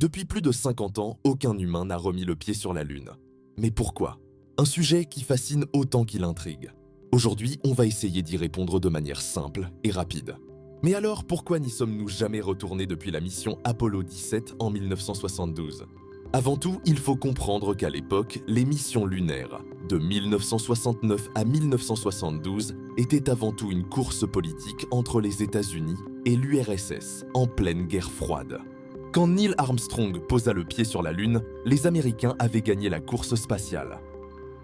Depuis plus de 50 ans, aucun humain n'a remis le pied sur la Lune. Mais pourquoi? Un sujet qui fascine autant qu'il intrigue. Aujourd'hui, on va essayer d'y répondre de manière simple et rapide. Mais alors, pourquoi n'y sommes-nous jamais retournés depuis la mission Apollo 17 en 1972? Avant tout, il faut comprendre qu'à l'époque, les missions lunaires, de 1969 à 1972, étaient avant tout une course politique entre les États-Unis et l'URSS, en pleine guerre froide. Quand Neil Armstrong posa le pied sur la Lune, les Américains avaient gagné la course spatiale.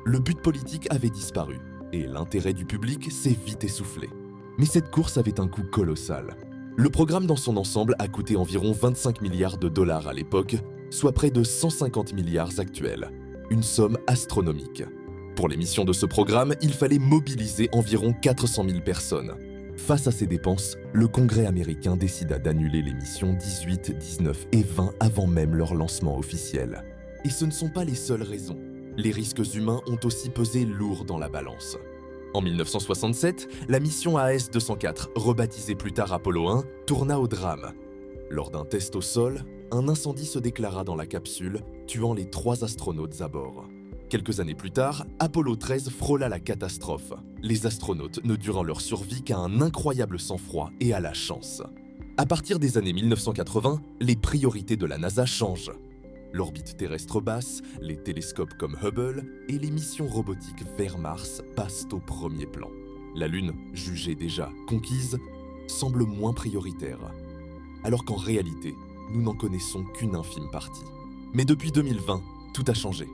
Le but politique avait disparu, et l'intérêt du public s'est vite essoufflé. Mais cette course avait un coût colossal. Le programme dans son ensemble a coûté environ 25 milliards de dollars à l'époque, soit près de 150 milliards actuels. Une somme astronomique. Pour les missions de ce programme, il fallait mobiliser environ 400 000 personnes. Face à ces dépenses, le Congrès américain décida d'annuler les missions 18, 19 et 20 avant même leur lancement officiel. Et ce ne sont pas les seules raisons. Les risques humains ont aussi pesé lourd dans la balance. En 1967, la mission AS-204, rebaptisée plus tard Apollo 1, tourna au drame. Lors d'un test au sol, un incendie se déclara dans la capsule, tuant les 3 astronautes à bord. Quelques années plus tard, Apollo 13 frôla la catastrophe, les astronautes ne durant leur survie qu'à un incroyable sang-froid et à la chance. À partir des années 1980, les priorités de la NASA changent. L'orbite terrestre basse, les télescopes comme Hubble et les missions robotiques vers Mars passent au premier plan. La Lune, jugée déjà conquise, semble moins prioritaire. Alors qu'en réalité, nous n'en connaissons qu'une infime partie. Mais depuis 2020, tout a changé.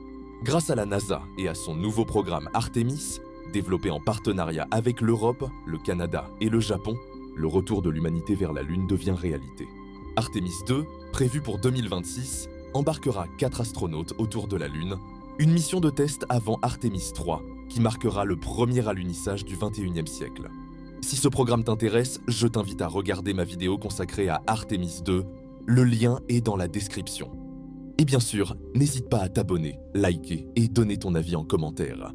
Grâce à la NASA et à son nouveau programme Artemis, développé en partenariat avec l'Europe, le Canada et le Japon, le retour de l'humanité vers la Lune devient réalité. Artemis 2, prévu pour 2026, embarquera 4 astronautes autour de la Lune, une mission de test avant Artemis 3, qui marquera le premier alunissage du 21e siècle. Si ce programme t'intéresse, je t'invite à regarder ma vidéo consacrée à Artemis 2, le lien est dans la description. Et bien sûr, n'hésite pas à t'abonner, liker et donner ton avis en commentaire.